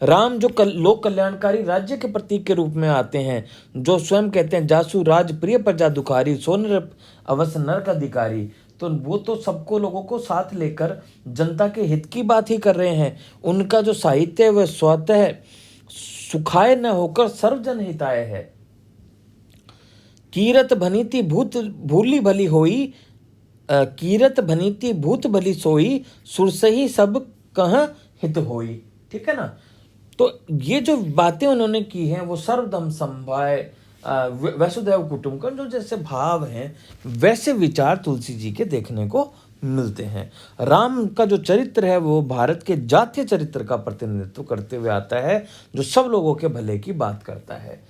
राम जो लोक कल्याणकारी राज्य के प्रतीक के रूप में आते हैं, जो स्वयं कहते हैं जासु राज प्रिय प्रजा दुखारी, सोनर अवश्य नरक अधिकारी। तो वो तो सबको, लोगों को साथ लेकर जनता के हित की बात ही कर रहे हैं। उनका जो साहित्य है वह स्वतः सुखाय न होकर सर्वजन हिताय है। कीरत भनीति भूली भली होई, कीरत भनीति भूत भली सोई, सुरसही सब कह हित होई। ठीक है ना। तो ये जो बातें उन्होंने की हैं वो सर्वधर्म समभाव, वसुधैव कुटुंबकम, जो जैसे भाव हैं वैसे विचार तुलसी जी के देखने को मिलते हैं। राम का जो चरित्र है वो भारत के जातीय चरित्र का प्रतिनिधित्व करते हुए आता है, जो सब लोगों के भले की बात करता है।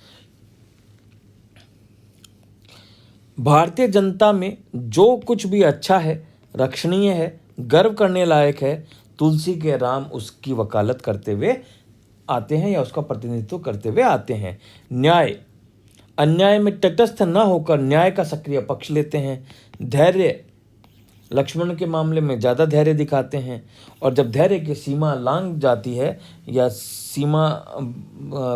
भारतीय जनता में जो कुछ भी अच्छा है, रक्षणीय है, गर्व करने लायक है, तुलसी के राम उसकी वकालत करते हुए आते हैं या उसका प्रतिनिधित्व करते हुए आते हैं। न्याय, अन्याय में तटस्थ न होकर न्याय का सक्रिय पक्ष लेते हैं। धैर्य, लक्ष्मण के मामले में ज़्यादा धैर्य दिखाते हैं, और जब धैर्य की सीमा लांघ जाती है या सीमा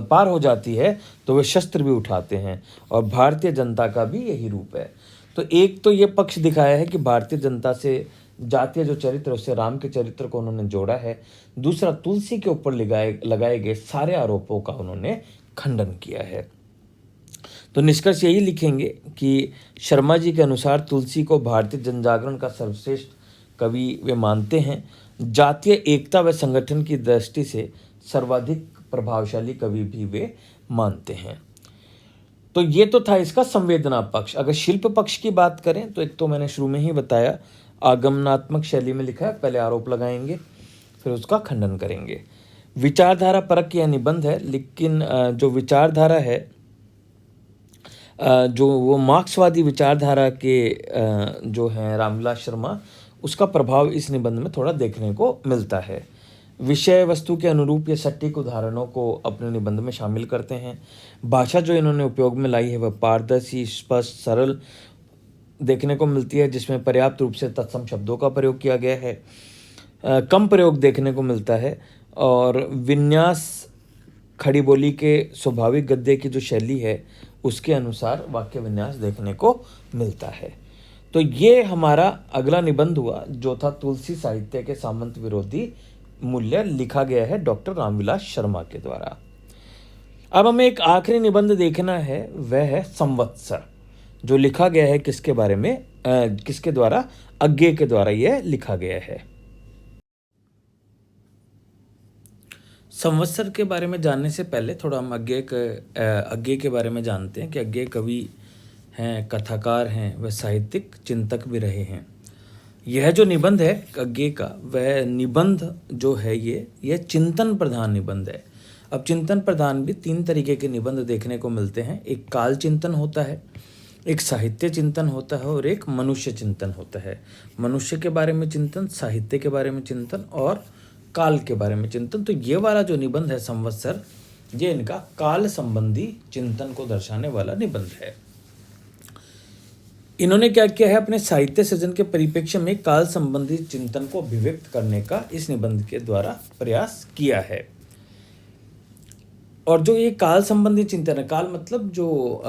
पार हो जाती है तो वे शस्त्र भी उठाते हैं, और भारतीय जनता का भी यही रूप है। तो एक तो ये पक्ष दिखाया है कि भारतीय जनता से जातीय जो चरित्र उससे राम के चरित्र को उन्होंने जोड़ा है। दूसरा, तुलसी के ऊपर लगाए गए सारे आरोपों का उन्होंने खंडन किया है। तो निष्कर्ष यही लिखेंगे कि शर्मा जी के अनुसार तुलसी को भारतीय जनजागरण का सर्वश्रेष्ठ कवि वे मानते हैं। जातीय एकता व संगठन की दृष्टि से सर्वाधिक प्रभावशाली कवि भी वे मानते हैं। तो ये तो था इसका संवेदना पक्ष। अगर शिल्प पक्ष की बात करें तो एक तो मैंने शुरू में ही बताया, आगमनात्मक शैली में लिखा है, पहले आरोप लगाएंगे फिर उसका खंडन करेंगे। विचारधारा परक यह निबंध है, लेकिन जो विचारधारा है जो वो मार्क्सवादी विचारधारा के जो हैं रामविलास शर्मा, उसका प्रभाव इस निबंध में थोड़ा देखने को मिलता है। विषय वस्तु के अनुरूप ये सटीक उदाहरणों को अपने निबंध में शामिल करते हैं। भाषा जो इन्होंने उपयोग में लाई है वह पारदर्शी, स्पष्ट, सरल देखने को मिलती है, जिसमें पर्याप्त रूप से तत्सम शब्दों का प्रयोग किया गया है। कम प्रयोग देखने को मिलता है, और विन्यास खड़ी बोली के स्वाभाविक गद्य की जो शैली है उसके अनुसार वाक्य विन्यास देखने को मिलता है। तो ये हमारा अगला निबंध हुआ जो था तुलसी साहित्य के सामंत विरोधी मूल्य, लिखा गया है डॉक्टर रामविलास शर्मा के द्वारा। अब हमें एक आखिरी निबंध देखना है, वह है संवत्सर, जो लिखा गया है किसके बारे में, किसके द्वारा, अज्ञे के द्वारा यह लिखा गया है। संवत्सर के बारे में जानने से पहले थोड़ा हम अज्ञे के बारे में जानते हैं कि अज्ञे कवि हैं, कथाकार हैं, वह साहित्यिक चिंतक भी रहे हैं। यह जो निबंध है अज्ञे का, वह निबंध जो है यह चिंतन प्रधान निबंध है। अब चिंतन प्रधान भी 3 तरीके के निबंध देखने को मिलते हैं। एक काल चिंतन होता है, एक साहित्य चिंतन होता है, और एक मनुष्य चिंतन होता है। मनुष्य के बारे में चिंतन, साहित्य के बारे में चिंतन, और काल के बारे में चिंतन। तो ये वाला जो निबंध है संवत्सर, ये इनका काल संबंधी चिंतन को दर्शाने वाला निबंध है। इन्होंने क्या किया है, अपने साहित्य सृजन के परिप्रेक्ष्य में काल संबंधी चिंतन को अभिव्यक्त करने का इस निबंध के द्वारा प्रयास किया है। और जो ये काल संबंधी चिंतन है, काल मतलब जो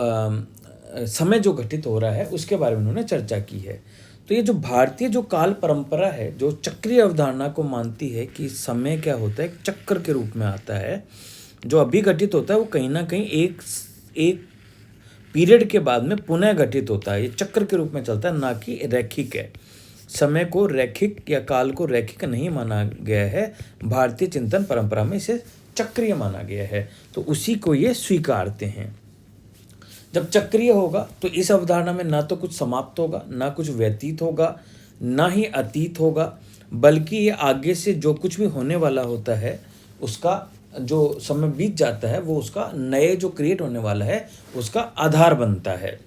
समय जो घटित हो रहा है उसके बारे में उन्होंने चर्चा की है। तो ये जो भारतीय जो काल परंपरा है, जो चक्रीय अवधारणा को मानती है कि समय क्या होता है, एक चक्र के रूप में आता है, जो अभी घटित होता है वो कहीं ना कहीं एक पीरियड के बाद में पुनः घटित होता है। ये चक्र के रूप में चलता है, ना कि रैखिक है। समय को रैखिक या काल को रैखिक नहीं माना गया है, भारतीय चिंतन परंपरा में इसे चक्रीय माना गया है। तो उसी को ये स्वीकारते हैं। जब चक्रीय होगा तो इस अवधारणा में ना तो कुछ समाप्त होगा, ना कुछ व्यतीत होगा, ना ही अतीत होगा, बल्कि ये आगे से जो कुछ भी होने वाला होता है उसका जो समय बीत जाता है वो उसका नए जो क्रिएट होने वाला है उसका आधार बनता है।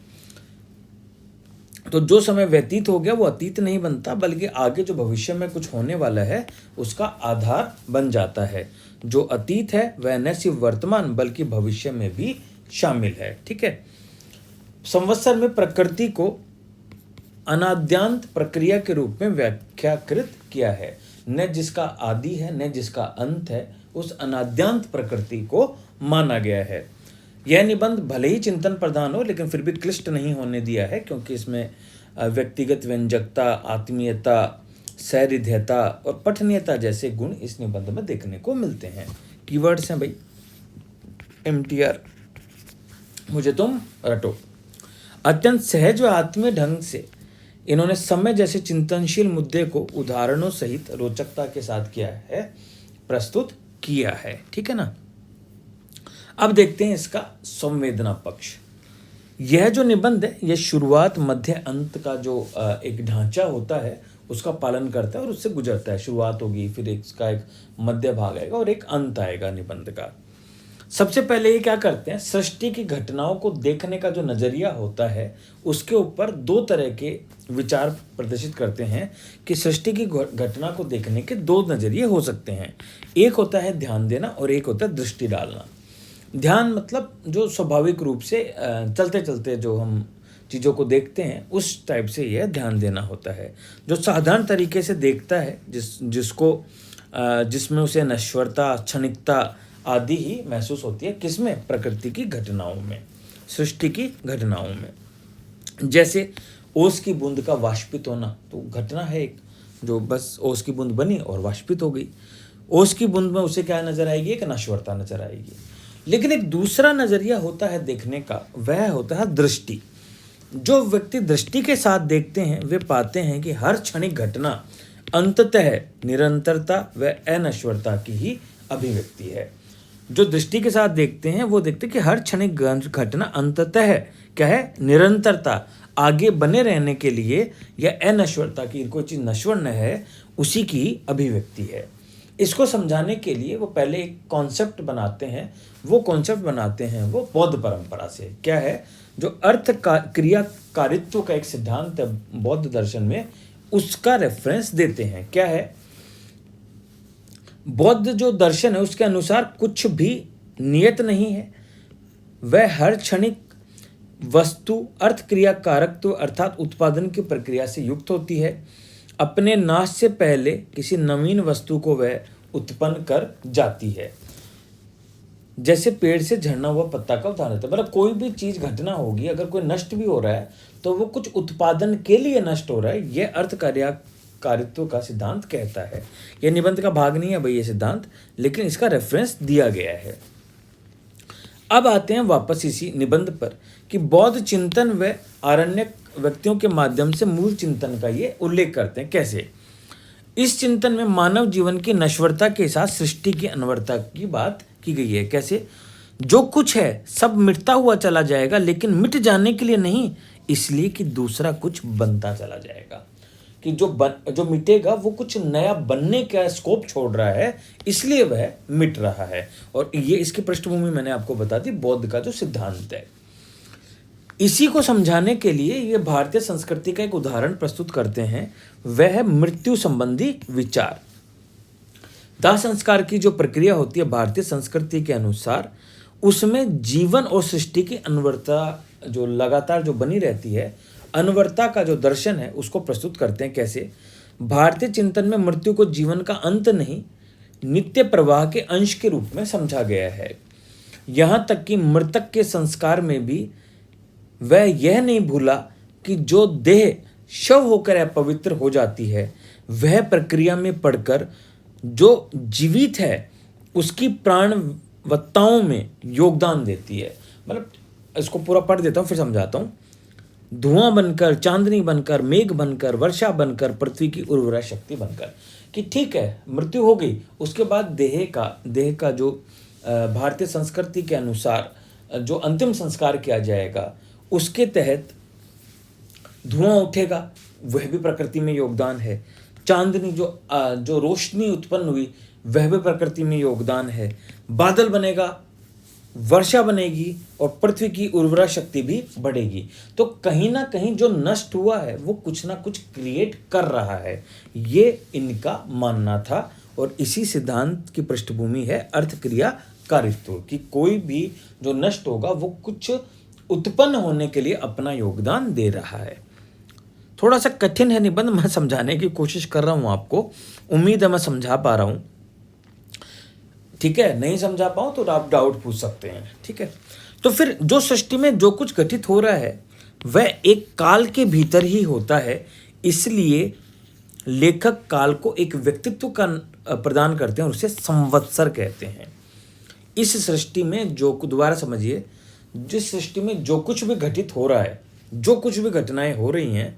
तो जो समय व्यतीत हो गया वो अतीत नहीं बनता, बल्कि आगे जो भविष्य में कुछ होने वाला है उसका आधार बन जाता है। जो अतीत है वह न सिर्फ वर्तमान बल्कि भविष्य में भी शामिल है। ठीक है। संवत्सर में प्रकृति को अनाद्यांत प्रक्रिया के रूप में व्याख्याकृत किया है। न जिसका आदि है न जिसका अंत है, उस अनाद्यांत प्रकृति को माना गया है। यह निबंध भले ही चिंतन प्रधान हो लेकिन फिर भी क्लिष्ट नहीं होने दिया है, क्योंकि इसमें व्यक्तिगत व्यंजकता, आत्मीयता, सैहृदयता और पठनीयता जैसे गुण इस निबंध में देखने को मिलते हैं। कीवर्ड्स हैं भाई, MTR, मुझे तुम रटो। अत्यंत सहज व आत्मीय ढंग से इन्होंने समय जैसे चिंतनशील मुद्दे को उदाहरणों सहित रोचकता के साथ किया है, प्रस्तुत किया है। ठीक है ना। अब देखते हैं इसका संवेदना पक्ष। यह जो निबंध है यह शुरुआत मध्य अंत का जो एक ढांचा होता है उसका पालन करता है और उससे गुजरता है। शुरुआत होगी, फिर इसका एक मध्य भाग आएगा और एक अंत आएगा निबंध का। सबसे पहले ये क्या करते हैं, सृष्टि की घटनाओं को देखने का जो नजरिया होता है उसके ऊपर दो तरह के विचार प्रदर्शित करते हैं कि सृष्टि की घटना को देखने के दो नजरिए हो सकते हैं। एक होता है ध्यान देना और एक होता है दृष्टि डालना। ध्यान मतलब जो स्वाभाविक रूप से चलते चलते जो हम चीज़ों को देखते हैं उस टाइप से यह ध्यान देना होता है। जो साधारण तरीके से देखता है जिसमें उसे नश्वरता, क्षणिकता आदि ही महसूस होती है। किसमें? प्रकृति की घटनाओं में, सृष्टि की घटनाओं में। जैसे ओस की बूंद का वाष्पित होना, तो घटना है एक, जो बस ओस की बूंद बनी और वाष्पित हो गई। ओस की बूंद में उसे क्या नजर आएगी? एक नश्वरता नजर आएगी। लेकिन एक दूसरा नजरिया होता है देखने का, वह होता है दृष्टि। जो व्यक्ति दृष्टि के साथ देखते हैं वे पाते हैं कि हर क्षणिक घटना अंततः निरंतरता व अनश्वरता की ही अभिव्यक्ति है। जो दृष्टि के साथ देखते हैं वो देखते हैं कि हर क्षणिक घटना अंततः क्या है? निरंतरता, आगे बने रहने के लिए या अनश्वरता की, कोई चीज़ नश्वर न है, उसी की अभिव्यक्ति है। इसको समझाने के लिए वो पहले एक कॉन्सेप्ट बनाते हैं। वो कॉन्सेप्ट बनाते हैं वो बौद्ध परंपरा से। क्या है? जो अर्थ का क्रिया कारित्व का एक सिद्धांत है बौद्ध दर्शन में, उसका रेफरेंस देते हैं। क्या है? बौद्ध जो दर्शन है उसके अनुसार कुछ भी नियत नहीं है, वह हर क्षणिक वस्तु अर्थ क्रिया कारकत्व अर्थात उत्पादन की प्रक्रिया से युक्त होती है। अपने नाश से पहले किसी नवीन वस्तु को वह उत्पन्न कर जाती है। जैसे पेड़ से झड़ना हुआ पत्ता का उदाहरण है। मतलब कोई भी चीज घटना होगी, अगर कोई नष्ट भी हो रहा है तो वो कुछ उत्पादन के लिए नष्ट हो रहा है। यह अर्थ कारित्व का सिद्धांत कहता है। यह निबंध का भाग नहीं है भाई ये सिद्धांत, लेकिन इसका रेफरेंस दिया गया है। अब आते हैं वापस इसी निबंध पर कि बौद्ध चिंतन व आरण्यक व्यक्तियों के माध्यम से मूल चिंतन का ये उल्लेख करते हैं। कैसे? इस चिंतन में मानव जीवन की नश्वरता के साथ सृष्टि की अनवरता की बात की गई है। कैसे? जो कुछ है सब मिटता हुआ चला जाएगा, लेकिन मिट जाने के लिए नहीं, इसलिए कि दूसरा कुछ बनता चला जाएगा। कि जो मिटेगा वो कुछ नया बनने का स्कोप छोड़ रहा है, इसलिए वह मिट रहा है। और ये इसकी पृष्ठभूमि मैंने आपको बता दी, बौद्ध का जो सिद्धांत है। इसी को समझाने के लिए ये भारतीय संस्कृति का एक उदाहरण प्रस्तुत करते हैं, वह है मृत्यु संबंधी विचार। दाह संस्कार की जो प्रक्रिया होती है भारतीय संस्कृति के अनुसार, उसमें जीवन और सृष्टि की अनवरता जो लगातार जो बनी रहती है, अनवरता का जो दर्शन है उसको प्रस्तुत करते हैं। कैसे? भारतीय चिंतन में मृत्यु को जीवन का अंत नहीं, नित्य प्रवाह के अंश के रूप में समझा गया है। यहाँ तक कि मृतक के संस्कार में भी वह यह नहीं भूला कि जो देह शव होकर अपवित्र हो जाती है, वह प्रक्रिया में पड़कर जो जीवित है उसकी प्राणवत्ताओं में योगदान देती है। मतलब इसको पूरा पढ़ देता हूँ फिर समझाता हूँ। धुआं बनकर, चांदनी बनकर, मेघ बनकर, वर्षा बनकर, पृथ्वी की उर्वरा शक्ति बनकर। कि ठीक है मृत्यु हो गई, उसके बाद देह का जो भारतीय संस्कृति के अनुसार जो अंतिम संस्कार किया जाएगा उसके तहत धुआं उठेगा, वह भी प्रकृति में योगदान है। चांदनी जो रोशनी उत्पन्न हुई वह भी प्रकृति में योगदान है। बादल बनेगा, वर्षा बनेगी और पृथ्वी की उर्वरा शक्ति भी बढ़ेगी। तो कहीं ना कहीं जो नष्ट हुआ है वो कुछ ना कुछ क्रिएट कर रहा है, ये इनका मानना था। और इसी सिद्धांत की पृष्ठभूमि है अर्थ क्रिया कारित्व कि कोई भी जो नष्ट होगा वो कुछ उत्पन्न होने के लिए अपना योगदान दे रहा है। थोड़ा सा कठिन है निबंध, मैं समझाने की कोशिश कर रहा हूँ आपको, उम्मीद है मैं समझा पा रहा हूँ। ठीक है, नहीं समझा पाऊँ तो आप डाउट पूछ सकते हैं। ठीक है, तो फिर जो सृष्टि में जो कुछ घटित हो रहा है वह एक काल के भीतर ही होता है, इसलिए लेखक काल को एक व्यक्तित्व का प्रदान करते हैं और उसे संवत्सर कहते हैं। इस सृष्टि में जो, दोबारा समझिए, जिस सृष्टि में जो कुछ भी घटित हो रहा है, जो कुछ भी घटनाएं हो रही हैं,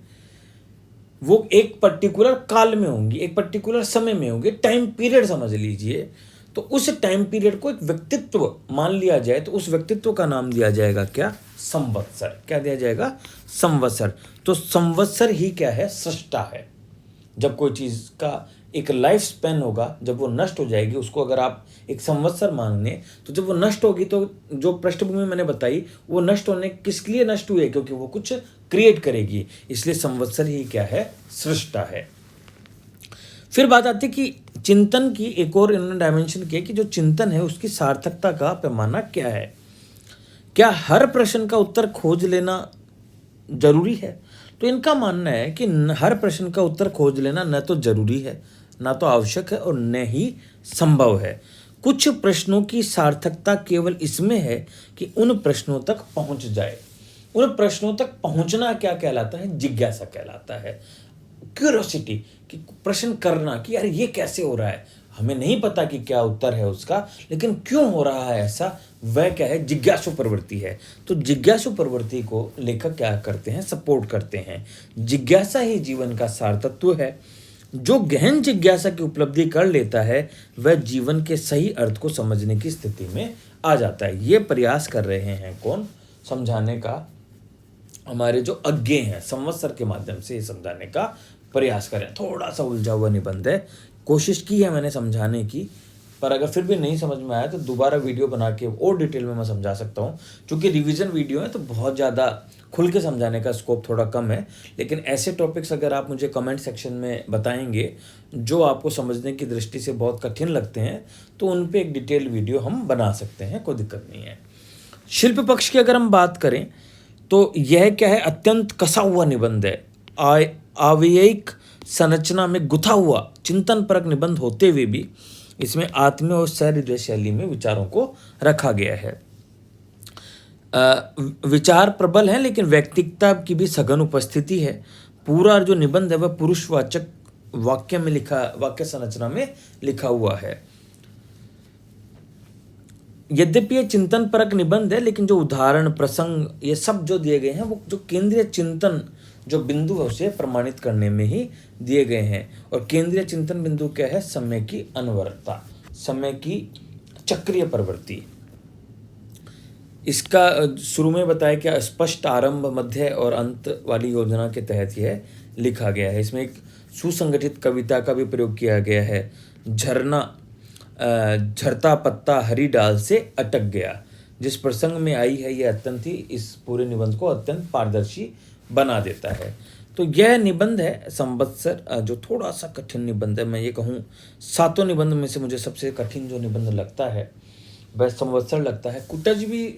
वो एक पर्टिकुलर काल में होंगी, एक पर्टिकुलर समय में होंगे, टाइम पीरियड समझ लीजिए। तो उस टाइम पीरियड को एक व्यक्तित्व मान लिया जाए तो उस व्यक्तित्व का नाम दिया जाएगा क्या? संवत्सर। क्या दिया जाएगा? संवत्सर। तो संवत्सर ही क्या है? सृष्टा है। जब कोई चीज़ का एक लाइफ स्पैन होगा, जब वो नष्ट हो जाएगी, उसको अगर आप एक संवत्सर माने, तो जब वो नष्ट होगी तो जो पृष्ठभूमि मैंने बताई वो नष्ट होने किसके लिए नष्ट हुई है? क्योंकि वो कुछ क्रिएट करेगी, इसलिए संवत्सर ही क्या है? सृष्टा है। फिर बात आती है कि चिंतन की एक और इन्होंने डायमेंशन किया कि जो चिंतन है उसकी सार्थकता का पैमाना क्या है? क्या हर प्रश्न का उत्तर खोज लेना जरूरी है? तो इनका मानना है कि हर प्रश्न का उत्तर खोज लेना न तो जरूरी है, ना तो आवश्यक है और न ही संभव है। कुछ प्रश्नों की सार्थकता केवल इसमें है कि उन प्रश्नों तक पहुंच जाए। उन प्रश्नों तक पहुंचना क्या कहलाता है? जिज्ञासा कहलाता है, क्यूरियोसिटी, कि प्रश्न करना कि यार ये कैसे हो रहा है, हमें नहीं पता कि क्या उत्तर है उसका, लेकिन क्यों हो रहा है ऐसा, वह क्या है? जिज्ञासु प्रवृत्ति है। तो जिज्ञासु प्रवृत्ति को लेखक क्या करते हैं? सपोर्ट करते हैं। जिज्ञासा ही जीवन का सार तत्व है। जो गहन जिज्ञासा की उपलब्धि कर लेता है वह जीवन के सही अर्थ को समझने की स्थिति में आ जाता है। ये प्रयास कर रहे हैं कौन? समझाने का हमारे जो अज्ञे हैं, संवत्सर के माध्यम से ये समझाने का प्रयास करें। थोड़ा सा उलझा हुआ निबंध है, कोशिश की है मैंने समझाने की, पर अगर फिर भी नहीं समझ में आया तो दोबारा वीडियो बना के और डिटेल में मैं समझा सकता हूँ। क्योंकि रिवीजन वीडियो है तो बहुत ज़्यादा खुल के समझाने का स्कोप थोड़ा कम है। लेकिन ऐसे टॉपिक्स अगर आप मुझे कमेंट सेक्शन में बताएंगे जो आपको समझने की दृष्टि से बहुत कठिन लगते हैं, तो उन पे एक डिटेल वीडियो हम बना सकते हैं, कोई दिक्कत नहीं है। शिल्प पक्ष की अगर हम बात करें तो यह क्या है? अत्यंत कसा हुआ निबंध है। आवेयिक संरचना में गुथा हुआ चिंतन परक निबंध होते हुए भी इसमें आत्मीय और सहृदय शैली में विचारों को रखा गया है। विचार प्रबल है लेकिन व्यक्तिकता की भी सघन उपस्थिति है। पूरा जो निबंध है वह पुरुषवाचक वाक्य संरचना में लिखा हुआ है। यद्यपि ये चिंतन परक निबंध है, लेकिन जो उदाहरण, प्रसंग, ये सब जो दिए गए हैं वो जो केंद्रीय चिंतन जो बिंदु है उसे प्रमाणित करने में ही दिए गए हैं। और केंद्रीय चिंतन बिंदु क्या है? समय की अनवरतता, समय की चक्रीय प्रवृत्ति। इसका शुरू में बताया कि स्पष्ट आरंभ, मध्य और अंत वाली योजना के तहत यह लिखा गया है। इसमें एक सुसंगठित कविता का भी प्रयोग किया गया है। झरता पत्ता हरी डाल से अटक गया, जिस प्रसंग में आई है यह अत्यंत ही इस पूरे निबंध को अत्यंत पारदर्शी बना देता है। तो यह निबंध है संवत्सर, जो थोड़ा सा कठिन निबंध है। मैं ये कहूँ 7 निबंध में से मुझे सबसे कठिन जो निबंध लगता है वह संवत्सर लगता है। कुटज भी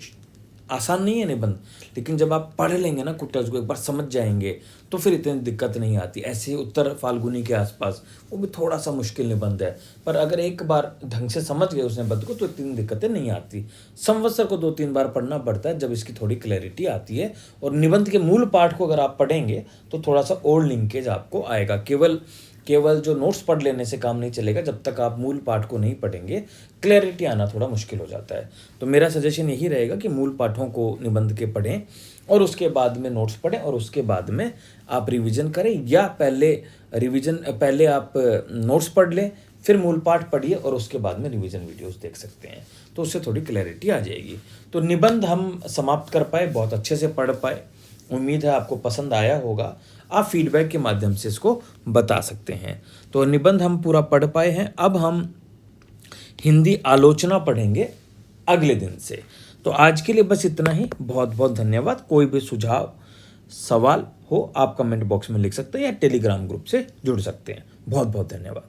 आसान नहीं है निबंध, लेकिन जब आप पढ़ लेंगे ना कुटज को, एक बार समझ जाएंगे तो फिर इतनी दिक्कत नहीं आती। ऐसे उत्तर फाल्गुनी के आसपास वो भी थोड़ा सा मुश्किल निबंध है, पर अगर एक बार ढंग से समझ गए उस निबंध को तो इतनी दिक्कतें नहीं आती। संवत्सर को 2-3 बार पढ़ना पड़ता है जब इसकी थोड़ी क्लैरिटी आती है। और निबंध के मूल पाठ को अगर आप पढ़ेंगे तो थोड़ा सा और लिंकेज आपको आएगा। केवल जो नोट्स पढ़ लेने से काम नहीं चलेगा, जब तक आप मूल पाठ को नहीं पढ़ेंगे क्लैरिटी आना थोड़ा मुश्किल हो जाता है। तो मेरा सजेशन यही रहेगा कि मूल पाठों को निबंध के पढ़ें और उसके बाद में नोट्स पढ़ें और उसके बाद में आप रिवीजन करें, या पहले आप नोट्स पढ़ लें, फिर मूल पाठ पढ़िए और उसके बाद में रिवीजन वीडियोस देख सकते हैं, तो उससे थोड़ी क्लैरिटी आ जाएगी। तो निबंध हम समाप्त कर पाए, बहुत अच्छे से पढ़ पाए। उम्मीद है आपको पसंद आया होगा। आप फीडबैक के माध्यम से इसको बता सकते हैं। तो निबंध हम पूरा पढ़ पाए हैं। अब हम हिंदी आलोचना पढ़ेंगे अगले दिन से। तो आज के लिए बस इतना ही। बहुत बहुत धन्यवाद। कोई भी सुझाव, सवाल हो आप कमेंट बॉक्स में लिख सकते हैं या टेलीग्राम ग्रुप से जुड़ सकते हैं। बहुत बहुत धन्यवाद।